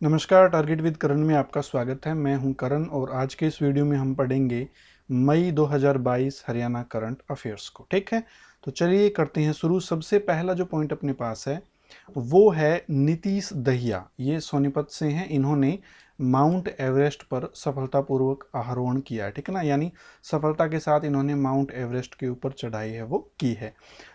नमस्कार, target with करण में आपका स्वागत है। मैं हूं करण और आज के इस वीडियो में हम पढ़ेंगे मई 2022 हरियाणा करंट अफेयर्स को। ठीक है, तो चलिए करते हैं शुरू। सबसे पहला जो पॉइंट अपने पास है वो है नीतीश दहिया। ये सोनीपत से हैं। इन्होंने माउंट एवरेस्ट पर सफलतापूर्वक आरोहण किया है। ठीक है ना, यानी सफलता के साथ इन्होंने माउंट एवरेस्ट के ऊपर चढ़ाई है वो की है।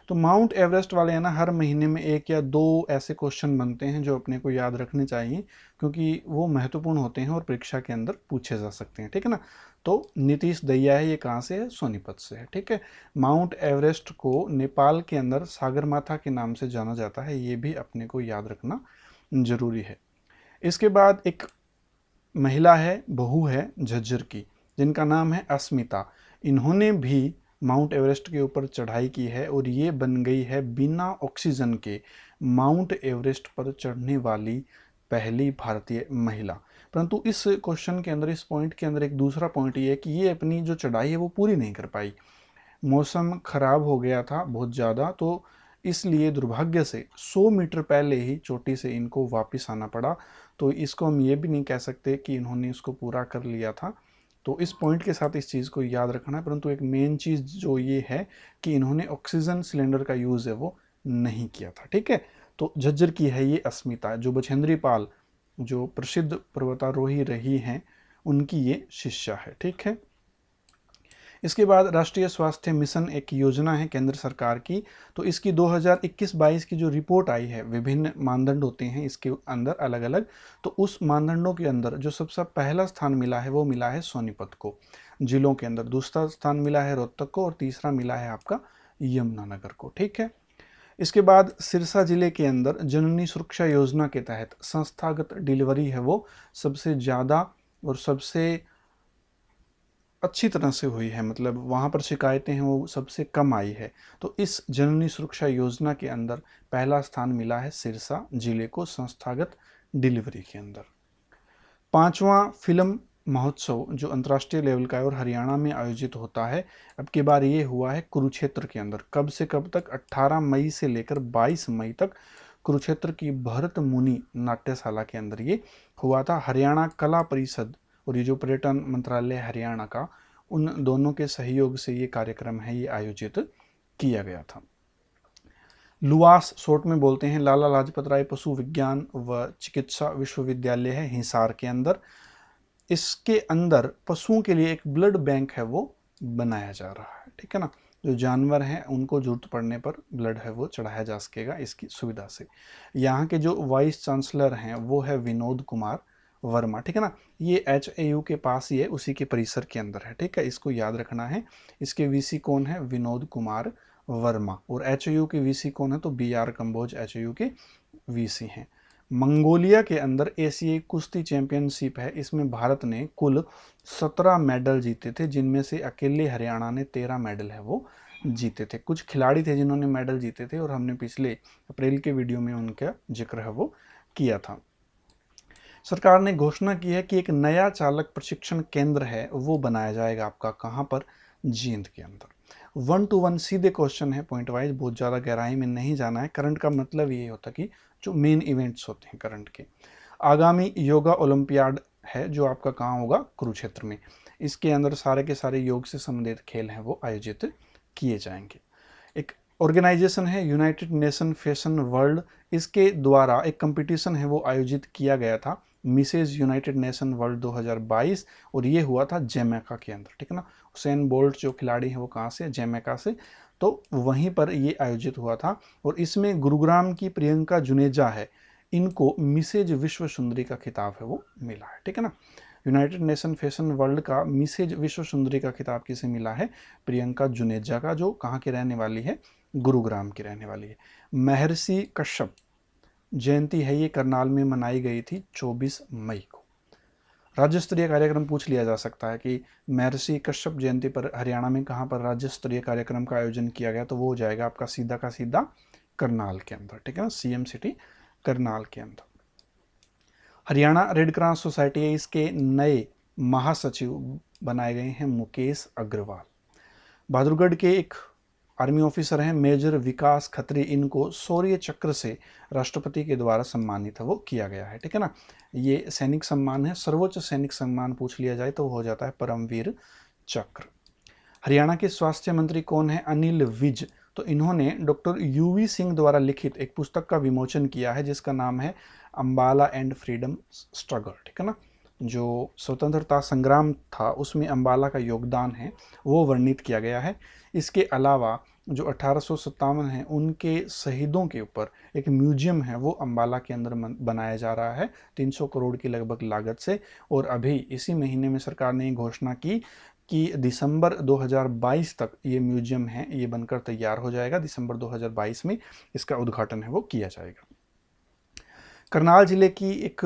तो माउंट एवरेस्ट वाले है ना, हर महीने में एक या दो ऐसे क्वेश्चन बनते हैं जो अपने को याद रखने चाहिए, क्योंकि वो महत्वपूर्ण होते हैं और परीक्षा के अंदर पूछे जा सकते हैं। ठीक है ना, तो नीतीश दहिया है, ये कहाँ से है? सोनीपत से है। ठीक है, माउंट एवरेस्ट को नेपाल के अंदर सागरमाथा के नाम से जाना जाता है, ये भी अपने को याद रखना जरूरी है। इसके बाद एक महिला है, बहू है झज्जर की, जिनका नाम है अस्मिता। इन्होंने भी माउंट एवरेस्ट के ऊपर चढ़ाई की है और ये बन गई है बिना ऑक्सीजन के माउंट एवरेस्ट पर चढ़ने वाली पहली भारतीय महिला। परंतु इस क्वेश्चन के अंदर, इस पॉइंट के अंदर एक दूसरा पॉइंट ये है कि ये अपनी जो चढ़ाई है वो पूरी नहीं कर पाई। मौसम खराब हो गया था बहुत ज़्यादा, तो इसलिए दुर्भाग्य से 100 मीटर पहले ही चोटी से इनको वापस आना पड़ा। तो इसको हम ये भी नहीं कह सकते कि इन्होंने इसको पूरा कर लिया था। तो इस पॉइंट के साथ इस चीज़ को याद रखना है। परंतु एक मेन चीज़ जो ये है कि इन्होंने ऑक्सीजन सिलेंडर का यूज़ है वो नहीं किया था। ठीक है, तो झज्जर की है ये अस्मिता, जो बछेंद्री पाल, जो प्रसिद्ध पर्वतारोही रही हैं, उनकी ये शिष्या है। ठीक है, इसके बाद राष्ट्रीय स्वास्थ्य मिशन एक योजना है केंद्र सरकार की। तो इसकी 2021-22 की जो रिपोर्ट आई है, विभिन्न मानदंड होते हैं इसके अंदर अलग अलग। तो उस मानदंडों के अंदर जो सबसे पहला स्थान मिला है वो मिला है सोनीपत को जिलों के अंदर, दूसरा स्थान मिला है रोहतक को और तीसरा मिला है आपका यमुनानगर को। ठीक है, इसके बाद सिरसा जिले के अंदर जननी सुरक्षा योजना के तहत संस्थागत डिलीवरी है वो सबसे ज़्यादा और सबसे अच्छी तरह से हुई है, मतलब वहाँ पर शिकायतें हैं वो सबसे कम आई है। तो इस जननी सुरक्षा योजना के अंदर पहला स्थान मिला है सिरसा जिले को संस्थागत डिलीवरी के अंदर। पांचवा फिल्म महोत्सव जो अंतर्राष्ट्रीय लेवल का है और हरियाणा में आयोजित होता है, अब की बार ये हुआ है कुरुक्षेत्र के अंदर। कब से कब तक? 18 मई से लेकर 22 मई तक कुरुक्षेत्र की भरत मुनि नाट्यशाला के अंदर ये हुआ था। हरियाणा कला परिषद और ये जो पर्यटन मंत्रालय हरियाणा का, उन दोनों के सहयोग से ये कार्यक्रम है ये आयोजित किया गया था। लुआस शॉर्ट में बोलते हैं, लाला लाजपत राय पशु विज्ञान व चिकित्सा विश्वविद्यालय है हिसार के अंदर। इसके अंदर पशुओं के लिए एक ब्लड बैंक है वो बनाया जा रहा है। ठीक है ना, जो जानवर हैं उनको जरूरत पड़ने पर ब्लड है वो चढ़ाया जा सकेगा इसकी सुविधा से। यहाँ के जो वाइस चांसलर हैं वो है विनोद कुमार वर्मा। ठीक है ना, ये HAU के पास ही है, उसी के परिसर के अंदर है। ठीक है, इसको याद रखना है। इसके VC कौन है? विनोद कुमार वर्मा। और HAU के VC कौन है? तो BR कंबोज HAU के VC हैं। मंगोलिया के अंदर एशियाई कुश्ती चैंपियनशिप है, इसमें भारत ने कुल 17 मेडल जीते थे, जिनमें से अकेले हरियाणा ने 13 मेडल है वो जीते थे। कुछ खिलाड़ी थे जिन्होंने मेडल जीते थे और हमने पिछले अप्रैल के वीडियो में उनका जिक्र है वो किया था। सरकार ने घोषणा की है कि एक नया चालक प्रशिक्षण केंद्र है वो बनाया जाएगा। आपका कहाँ पर? जींद के अंदर। 1 to 1 सीधे क्वेश्चन है, पॉइंट वाइज, बहुत ज़्यादा गहराई में नहीं जाना है। करंट का मतलब ये होता कि जो मेन इवेंट्स होते हैं करंट के। आगामी योगा ओलंपियाड है जो आपका कहाँ होगा? कुरुक्षेत्र में। इसके अंदर सारे के सारे योग से संबंधित खेल हैं वो आयोजित किए जाएंगे। एक ऑर्गेनाइजेशन है यूनाइटेड नेशन फैशन वर्ल्ड, इसके द्वारा एक कंपटीशन है वो आयोजित किया गया था, मिसेज यूनाइटेड नेशन वर्ल्ड 2022, और ये हुआ था जैमेका के अंदर। ठीक है ना, हुसैन बोल्ट जो खिलाड़ी हैं वो कहाँ से? जैमेका से। तो वहीं पर ये आयोजित हुआ था और इसमें गुरुग्राम की प्रियंका जुनेजा है, इनको मिसेज विश्व सुंदरी का खिताब है वो मिला है। ठीक है ना, यूनाइटेड नेशन फैशन वर्ल्ड का मिसेज विश्व सुंदरी का खिताब किसे मिला है? प्रियंका जुनेजा का, जो कहाँ की रहने वाली है? गुरुग्राम की रहने वाली है। महर्षि कश्यप जयंती है ये करनाल में मनाई गई थी 24 मई को। राज्य स्तरीय कार्यक्रम पूछ लिया जा सकता है कि महर्षि कश्यप जयंती पर हरियाणा में कहाँ पर राज्य स्तरीय कार्यक्रम का आयोजन किया गया, तो वो हो जाएगा आपका सीधा का सीधा करनाल के अंदर। ठीक है ना, CM सिटी करनाल के अंदर। हरियाणा रेड क्रॉस सोसाइटी है, इसके नए महासचिव बनाए गए हैं मुकेश अग्रवाल। बहादुरगढ़ के एक आर्मी ऑफिसर हैं मेजर विकास खत्री, इनको शौर्य चक्र से राष्ट्रपति के द्वारा सम्मानित है वो किया गया है, ठीक है ना। ये सैनिक सम्मान है, सर्वोच्च सैनिक सम्मान पूछ लिया जाए तो हो जाता है परमवीर चक्र। हरियाणा के स्वास्थ्य मंत्री कौन है? अनिल विज। तो इन्होंने डॉक्टर यूवी सिंह द्वारा लिखित एक पुस्तक का विमोचन किया है जिसका नाम है अंबाला एंड फ्रीडम स्ट्रगल, ठीक है ना। जो स्वतंत्रता संग्राम था उसमें अंबाला का योगदान है वो वर्णित किया गया है। इसके अलावा जो 1857 है उनके शहीदों के ऊपर एक म्यूजियम है वो अंबाला के अंदर बनाया जा रहा है 300 करोड़ की लगभग लागत से। और अभी इसी महीने में सरकार ने घोषणा की कि दिसंबर 2022 तक ये म्यूजियम है ये बनकर तैयार हो जाएगा। दिसंबर 2022 में इसका उद्घाटन है वो किया जाएगा। करनाल जिले की एक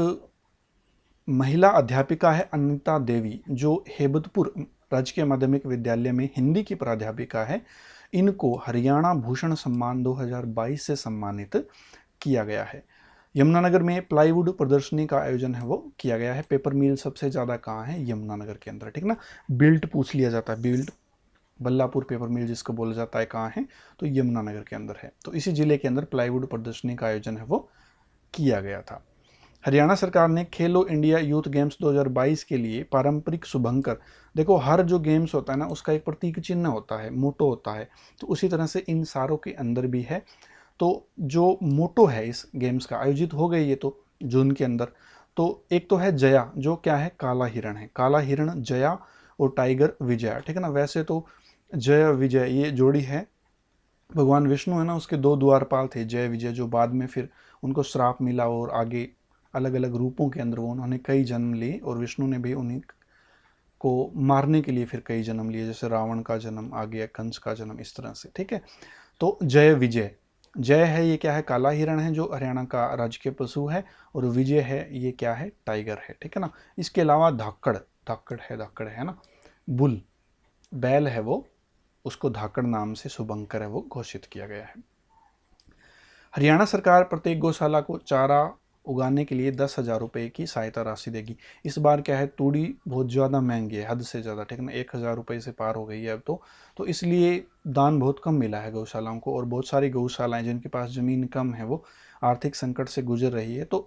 महिला अध्यापिका है अनिता देवी, जो हेबतपुर राजकीय माध्यमिक विद्यालय में हिंदी की प्राध्यापिका है। इनको हरियाणा भूषण सम्मान 2022 से सम्मानित किया गया है। यमुनानगर में प्लाईवुड प्रदर्शनी का आयोजन है वो किया गया है। पेपर मिल सबसे ज़्यादा कहाँ है? यमुनानगर के अंदर, ठीक ना। बिल्ट पूछ लिया जाता है, बिल्ट बल्लापुर पेपर मिल जिसको बोला जाता है कहाँ है? तो यमुनानगर के अंदर है। तो इसी जिले के अंदर प्लाईवुड प्रदर्शनी का आयोजन है वो किया गया था। हरियाणा सरकार ने खेलो इंडिया यूथ गेम्स 2022 के लिए पारंपरिक शुभंकर, देखो हर जो गेम्स होता है ना उसका एक प्रतीक चिन्ह होता है, मोटो होता है, तो उसी तरह से इन सारों के अंदर भी है। तो जो मोटो है इस गेम्स का, आयोजित हो गई ये तो जून के अंदर। तो एक तो है जया, जो क्या है? काला हिरण है, काला हिरण जया और टाइगर विजय, ठीक है ना। वैसे तो जय विजय ये जोड़ी है, भगवान विष्णु है ना उसके दो द्वारपाल थे जय विजय, जो बाद में फिर उनको श्राप मिला और आगे अलग अलग रूपों के अंदर वो उन्होंने कई जन्म लिए और विष्णु ने भी उन्हीं को मारने के लिए फिर कई जन्म लिए, जैसे रावण का जन्म आ गया, कंस का जन्म, इस तरह से, ठीक है। तो जय विजय, जय है ये क्या है? काला हिरण है जो हरियाणा का राजकीय पशु है, और विजय है ये क्या है? टाइगर है, ठीक है ना। इसके अलावा धाकड़, धाकड़ है ना, बुल बैल है वो, उसको धाकड़ नाम से शुभंकर है वो घोषित किया गया है। हरियाणा सरकार प्रत्येक गौशाला को चारा उगाने के लिए 10,000 रुपये की सहायता राशि देगी। इस बार क्या है, तूड़ी बहुत ज़्यादा महंगी है, हद से ज़्यादा, ठीक है ना, 1,000 रुपये से पार हो गई है अब तो इसलिए दान बहुत कम मिला है गौशालाओं को। और बहुत सारी गौशालाएं जिनके पास ज़मीन कम है वो आर्थिक संकट से गुजर रही है। तो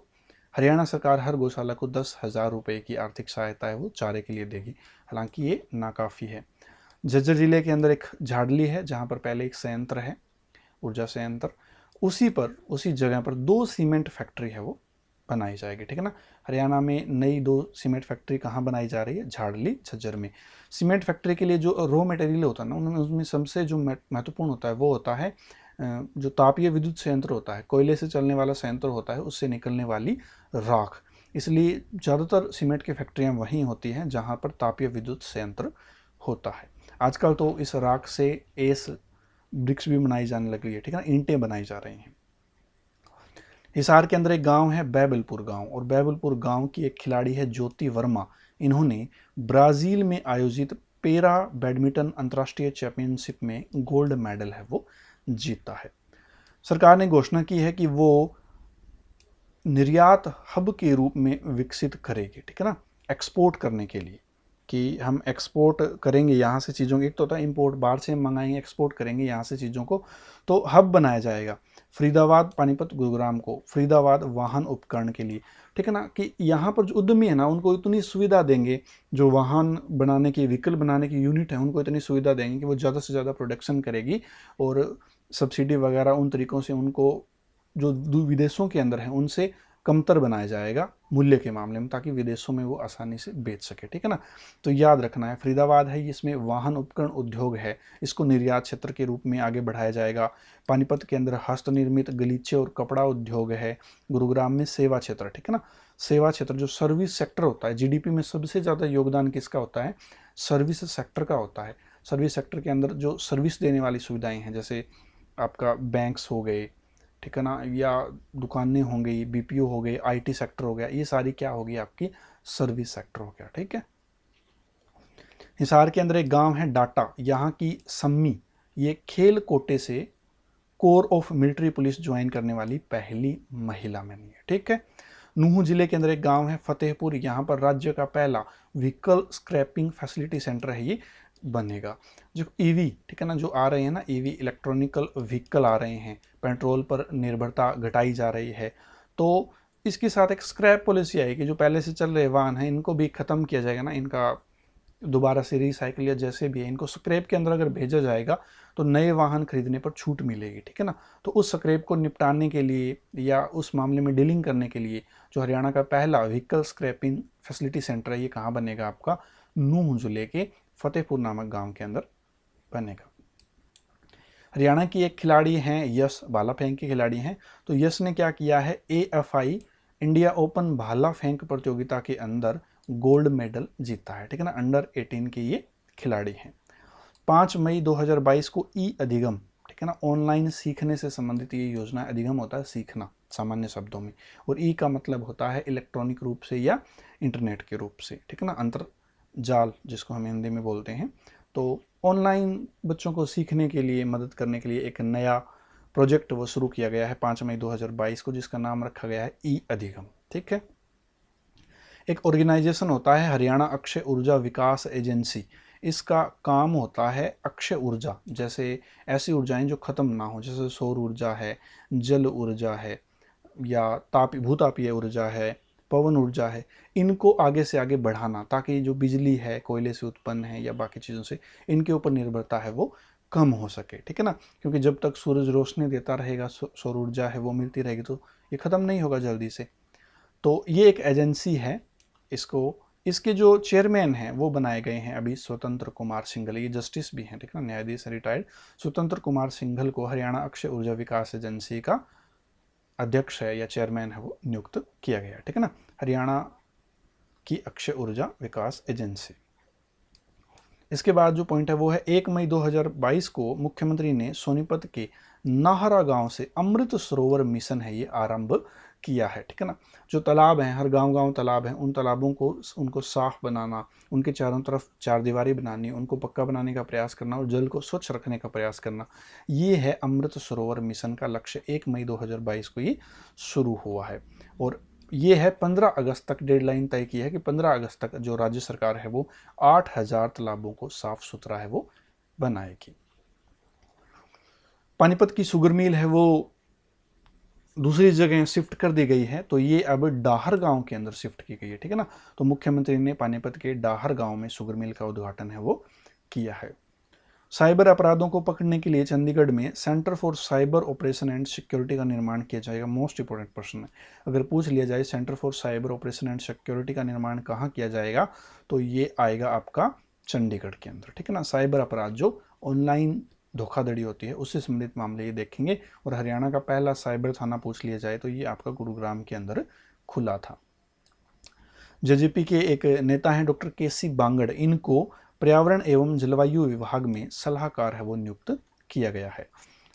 हरियाणा सरकार हर गौशाला को 10,000 रुपये की आर्थिक सहायता है वो चारे के लिए देगी, हालांकि ये नाकाफ़ी है। झज्जर जिले के अंदर एक झाड़ली है जहाँ पर पहले एक संयंत्र है, ऊर्जा संयंत्र, उसी जगह पर 2 सीमेंट फैक्ट्री है वो बनाई जाएगी, ठीक है ना। हरियाणा में नई 2 सीमेंट फैक्ट्री कहाँ बनाई जा रही है? झाड़ली, झज्जर में। सीमेंट फैक्ट्री के लिए जो रॉ मटेरियल होता है ना उनमें उसमें सबसे जो महत्वपूर्ण होता है वो होता है जो तापीय विद्युत संयंत्र होता है, कोयले से चलने वाला संयंत्र होता है, उससे निकलने वाली राख। इसलिए ज़्यादातर सीमेंट की फैक्ट्रियाँ वहीं होती हैं जहाँ पर तापीय विद्युत संयंत्र होता है। आजकल तो इस राख से एस ब्रिक्स भी बनाई जाने लगी है, ठीक है ना, ईंटें बनाई जा रही हैं। हिसार के अंदर एक गांव है बैबलपुर गांव, और बैबलपुर गांव की एक खिलाड़ी है ज्योति वर्मा। इन्होंने ब्राज़ील में आयोजित पेरा बैडमिंटन अंतर्राष्ट्रीय चैंपियनशिप में गोल्ड मेडल है वो जीता है। सरकार ने घोषणा की है कि वो निर्यात हब के रूप में विकसित करेगी, ठीक है ना, एक्सपोर्ट करने के लिए, कि हम एक्सपोर्ट करेंगे यहाँ से चीज़ों की। एक तो होता है इंपोर्ट, बाहर से हम मंगाएंगे, एक्सपोर्ट करेंगे यहाँ से चीज़ों को, तो हब बनाया जाएगा। फरीदाबाद, पानीपत, गुरुग्राम को, फरीदाबाद वाहन उपकरण के लिए, ठीक है ना, कि यहाँ पर जो उद्यमी है ना उनको इतनी सुविधा देंगे, जो वाहन बनाने की, व्हीकल बनाने की यूनिट है उनको इतनी सुविधा देंगे कि वो ज़्यादा से ज़्यादा प्रोडक्शन करेगी, और सब्सिडी वगैरह उन तरीक़ों से उनको जो विदेशों के अंदर हैं उनसे कमतर बनाया जाएगा मूल्य के मामले में, ताकि विदेशों में वो आसानी से बेच सके, ठीक है ना। तो याद रखना है, फरीदाबाद है इसमें वाहन उपकरण उद्योग है, इसको निर्यात क्षेत्र के रूप में आगे बढ़ाया जाएगा। पानीपत के अंदर हस्तनिर्मित गलीचे और कपड़ा उद्योग है। गुरुग्राम में सेवा क्षेत्र, ठीक है ना, सेवा क्षेत्र जो सर्विस सेक्टर होता है, जीडीपी में सबसे ज़्यादा योगदान किसका होता है? सर्विस सेक्टर का होता है। सर्विस सेक्टर के अंदर जो सर्विस देने वाली सुविधाएँ हैं, जैसे आपका बैंक्स हो गए, ठीक है ना, या दुकानें हो गई, बीपीओ हो गए, आईटी सेक्टर हो गया, ये सारी क्या होगी? आपकी सर्विस सेक्टर हो गया, ठीक है। हिसार के अंदर एक गांव है डाटा, यहाँ की सम्मी ये खेल कोटे से core of military police join करने वाली पहली महिला बनी है, ठीक है। नूह जिले के अंदर एक गांव है फतेहपुर, यहाँ पर राज्य का पहला व्हीकल स्क्रैपिंग फैसिलिटी सेंटर है ये बनेगा। जो ईवी, ठीक है ना, जो आ रहे हैं ना ईवी इलेक्ट्रॉनिकल व्हीकल आ रहे हैं, पेट्रोल पर निर्भरता घटाई जा रही है, तो इसके साथ एक स्क्रैप पॉलिसी आएगी। जो पहले से चल रहे वाहन हैं इनको भी ख़त्म किया जाएगा ना, इनका दोबारा से रिसाइकिल या जैसे भी है इनको स्क्रैप के अंदर अगर भेजा जाएगा तो नए वाहन खरीदने पर छूट मिलेगी, ठीक है ना। तो उस स्क्रैप को निपटाने के लिए या उस मामले में डीलिंग करने के लिए जो हरियाणा का पहला व्हीकल स्क्रैपिंग फैसिलिटी सेंटर है, ये कहाँ बनेगा आपका, नूंह जिले के फतेहपुर नामक गांव के अंदर बनेगा। हरियाणा की एक खिलाड़ी हैं यश, भाला फेंक के खिलाड़ी हैं। तो यश ने क्या किया है, AFI इंडिया ओपन भाला फेंक प्रतियोगिता के अंदर गोल्ड मेडल जीता है, ठीक है ना। अंडर 18 के ये खिलाड़ी हैं। 5 मई 2022 को ई अधिगम, ठीक है ना, ऑनलाइन सीखने से संबंधित ये योजना। अधिगम होता है सीखना सामान्य शब्दों में, और ई का मतलब होता है इलेक्ट्रॉनिक रूप से या इंटरनेट के रूप से, ठीक है ना, अंतरजाल जिसको हम हिंदी में बोलते हैं। तो ऑनलाइन बच्चों को सीखने के लिए मदद करने के लिए एक नया प्रोजेक्ट वो शुरू किया गया है 5 मई 2022 को, जिसका नाम रखा गया है ई अधिगम, ठीक है। एक ऑर्गेनाइजेशन होता है हरियाणा अक्षय ऊर्जा विकास एजेंसी। इसका काम होता है अक्षय ऊर्जा, जैसे ऐसी ऊर्जाएं जो खत्म ना हो, जैसे सौर ऊर्जा है, जल ऊर्जा है, या भूतापीय ऊर्जा है, पवन ऊर्जा है, इनको आगे से आगे बढ़ाना, ताकि जो बिजली है कोयले से उत्पन्न है या बाकी चीज़ों से इनके ऊपर निर्भरता है वो कम हो सके, ठीक है ना। क्योंकि जब तक सूरज रोशनी देता रहेगा, सौर ऊर्जा है वो मिलती रहेगी, तो ये ख़त्म नहीं होगा जल्दी से। तो ये एक एजेंसी है। इसके जो चेयरमैन हैं वो बनाए गए हैं अभी स्वतंत्र कुमार सिंघल, ये जस्टिस भी हैं, ठीक है ना, न्यायाधीश रिटायर्ड स्वतंत्र कुमार सिंघल को हरियाणा अक्षय ऊर्जा विकास एजेंसी का अध्यक्ष है या चेयरमैन है वो नियुक्त किया गया, ठीक है ना, हरियाणा की अक्षय ऊर्जा विकास एजेंसी। इसके बाद जो पॉइंट है वो है 1 मई 2022 को मुख्यमंत्री ने सोनीपत के नाहरा गांव से अमृत सरोवर मिशन है ये आरंभ किया है, ठीक है ना। जो तालाब हैं, हर गांव तालाब हैं, उन तालाबों को उनको साफ बनाना, उनके चारों तरफ चारदीवारी बनानी, उनको पक्का बनाने का प्रयास करना और जल को स्वच्छ रखने का प्रयास करना, ये है अमृत सरोवर मिशन का लक्ष्य। 1 मई 2022 को ये शुरू हुआ है, और ये है 15 अगस्त तक डेडलाइन तय की है कि 15 अगस्त तक जो राज्य सरकार है वो 8000 तालाबों को साफ सुथरा है वो बनाएगी। पानीपत की शुगर मिल है वो दूसरी जगह शिफ्ट कर दी गई है, तो ये अब डाहर गांव के अंदर शिफ्ट की गई है, ठीक है ना। तो मुख्यमंत्री ने पानीपत के डाहर गांव में शुगर मिल का उद्घाटन है वो किया है। साइबर अपराधों को पकड़ने के लिए चंडीगढ़ में centre for cyber operation and security का निर्माण किया जाएगा। मोस्ट इंपॉर्टेंट प्रश्न है, अगर पूछ लिया जाए centre for cyber operation and security का निर्माण कहाँ किया जाएगा, तो ये आएगा आपका चंडीगढ़ के अंदर, ठीक है ना। साइबर अपराध जो ऑनलाइन धोखाधड़ी होती है उससे संबंधित मामले ये देखेंगे। और हरियाणा का पहला साइबर थाना पूछ लिया जाए तो ये आपका गुरुग्राम के अंदर खुला था। जेजेपी के एक नेता हैं डॉक्टर KC बांगड़, इनको पर्यावरण एवं जलवायु विभाग में सलाहकार है वो नियुक्त किया गया है।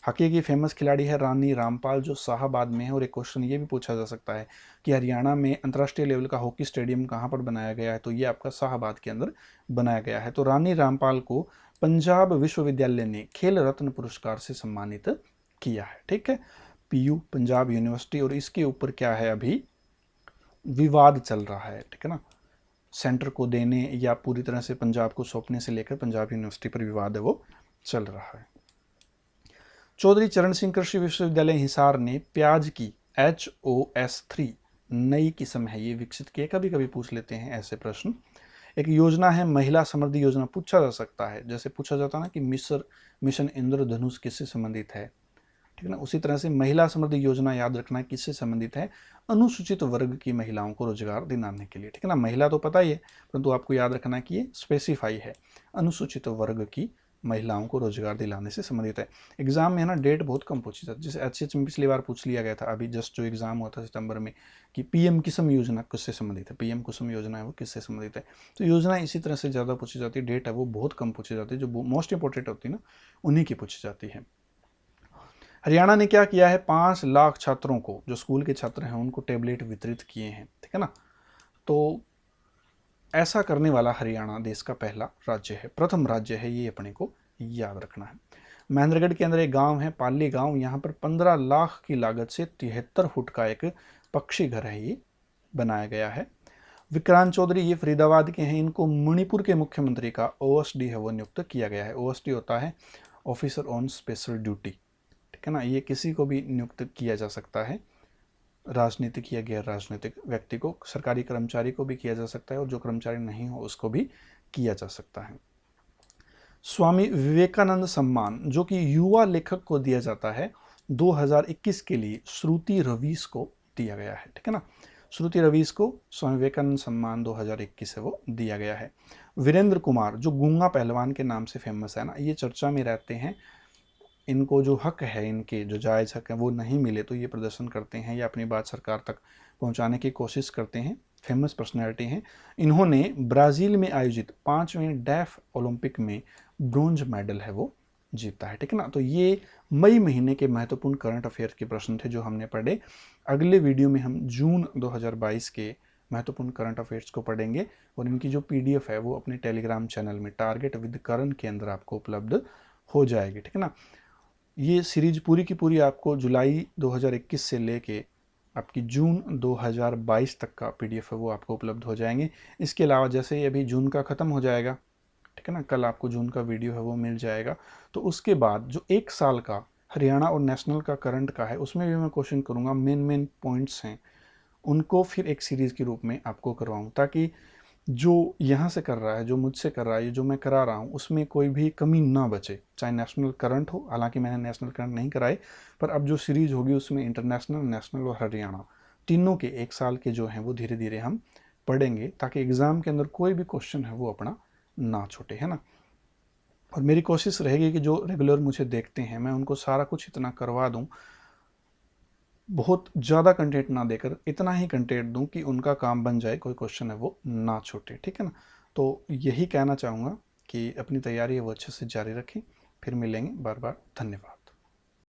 हॉकी की फेमस खिलाड़ी है रानी रामपाल, जो शाहबाद में है। और एक क्वेश्चन ये भी पूछा जा सकता है कि हरियाणा में अंतर्राष्ट्रीय लेवल का हॉकी स्टेडियम कहाँ पर बनाया गया है, तो ये आपका शाहबाद के अंदर बनाया गया है। तो रानी रामपाल को पंजाब विश्वविद्यालय ने खेल रत्न पुरस्कार से सम्मानित किया है, ठीक है, PU पंजाब यूनिवर्सिटी। और इसके ऊपर क्या है, अभी विवाद चल रहा है, ठीक है ना, सेंटर को देने या पूरी तरह से पंजाब को सौंपने से लेकर पंजाब यूनिवर्सिटी पर विवाद है वो चल रहा है। चौधरी चरण सिंह कृषि विश्वविद्यालय हिसार ने प्याज की HOS3 नई किस्म है ये विकसित की है। कभी कभी पूछ लेते हैं ऐसे प्रश्न। एक योजना है महिला समृद्धि योजना, पूछा जा सकता है, जैसे पूछा जाता है ना कि मिशन इंद्रधनुष किससे संबंधित है, ठीक है ना। उसी तरह से महिला समृद्धि योजना याद रखना किससे संबंधित है, अनुसूचित वर्ग की महिलाओं को रोजगार दिलाने के लिए, ठीक है ना। महिला तो पता ही है, परंतु आपको याद रखना कि ये स्पेसिफाई है, अनुसूचित वर्ग की महिलाओं को रोजगार दिलाने से संबंधित है। एग्जाम में है ना डेट बहुत कम पूछी जाती है, जैसे HH में पिछली बार पूछ लिया गया था अभी जस्ट जो एग्जाम हुआ था सितंबर में कि PM कुसुम योजना किससे संबंधित है, PM कुसुम योजना है वो किससे संबंधित है। तो योजना इसी तरह से ज़्यादा पूछी जाती है, डेट है वो बहुत कम पूछी जाती है, जो मोस्ट इंपॉर्टेंट होती है ना उन्हीं की पूछी जाती है। हरियाणा ने क्या किया है, 5 लाख छात्रों को, जो स्कूल के छात्र हैं उनको टैबलेट वितरित किए हैं, ठीक है ना। तो ऐसा करने वाला हरियाणा देश का पहला राज्य है, प्रथम राज्य है, ये अपने को याद रखना है। महेंद्रगढ़ के अंदर एक गांव है पाली गांव, यहाँ पर 15 लाख की लागत से 73 फुट का एक पक्षी घर है ये बनाया गया है। विक्रांत चौधरी ये फरीदाबाद के हैं, इनको मणिपुर के मुख्यमंत्री का ओएसडी है वो नियुक्त किया गया है। ओएसडी होता है ऑफिसर ऑन स्पेशल ड्यूटी, ठीक है ना। ये किसी को भी नियुक्त किया जा सकता है, राजनीतिक या गैर राजनीतिक व्यक्ति को, सरकारी कर्मचारी को भी किया जा सकता है और जो कर्मचारी नहीं हो उसको भी किया जा सकता है। स्वामी विवेकानंद सम्मान जो कि युवा लेखक को दिया जाता है 2021 के लिए श्रुति रवीश को दिया गया है, ठीक है ना। श्रुति रवीश को स्वामी विवेकानंद सम्मान 2021 से वो दिया गया है। वीरेंद्र कुमार जो गूंगा पहलवान के नाम से फेमस है ना, ये चर्चा में रहते हैं, इनको जो हक है, इनके जो जायज़ हक है वो नहीं मिले तो ये प्रदर्शन करते हैं या अपनी बात सरकार तक पहुंचाने की कोशिश करते हैं। फेमस पर्सनैलिटी हैं। इन्होंने ब्राज़ील में आयोजित 5वें डेफ ओलंपिक में ब्रोंज मेडल है वो जीता है, ठीक है ना। तो ये मई महीने के महत्वपूर्ण करंट अफेयर के प्रश्न थे जो हमने पढ़े। अगले वीडियो में हम जून 2022 के महत्वपूर्ण करंट अफेयर्स को पढ़ेंगे और इनकी जो PDF है वो अपने टेलीग्राम चैनल में टारगेट विद करण के अंदर आपको उपलब्ध हो जाएगी, ठीक है ना। ये सीरीज पूरी की पूरी आपको जुलाई 2021 से लेके आपकी जून 2022 तक का PDF है वो आपको उपलब्ध हो जाएंगे। इसके अलावा जैसे ही अभी जून का ख़त्म हो जाएगा, ठीक है ना, कल आपको जून का वीडियो है वो मिल जाएगा, तो उसके बाद जो 1 साल का हरियाणा और नेशनल का करंट का है उसमें भी मैं क्वेश्चन करूँगा, मेन पॉइंट्स हैं उनको फिर एक सीरीज़ के रूप में आपको करवाऊँ, ताकि जो यहाँ से कर रहा है, जो मुझसे कर रहा है, जो मैं करा रहा हूँ उसमें कोई भी कमी ना बचे। चाहे नेशनल करंट हो, हालांकि मैंने नेशनल करंट नहीं कराए, पर अब जो सीरीज होगी उसमें इंटरनेशनल, नेशनल और हरियाणा तीनों के 1 साल के जो हैं वो धीरे धीरे हम पढ़ेंगे, ताकि एग्ज़ाम के अंदर कोई भी क्वेश्चन है वो अपना ना छूटे, है ना। और मेरी कोशिश रहेगी कि जो रेगुलर मुझे देखते हैं मैं उनको सारा कुछ इतना करवा दूँ, बहुत ज़्यादा कंटेंट ना देकर इतना ही कंटेंट दूं कि उनका काम बन जाए, कोई क्वेश्चन है वो ना छूटे, ठीक है ना। तो यही कहना चाहूँगा कि अपनी तैयारी है वो अच्छे से जारी रखें। फिर मिलेंगे, बार बार धन्यवाद।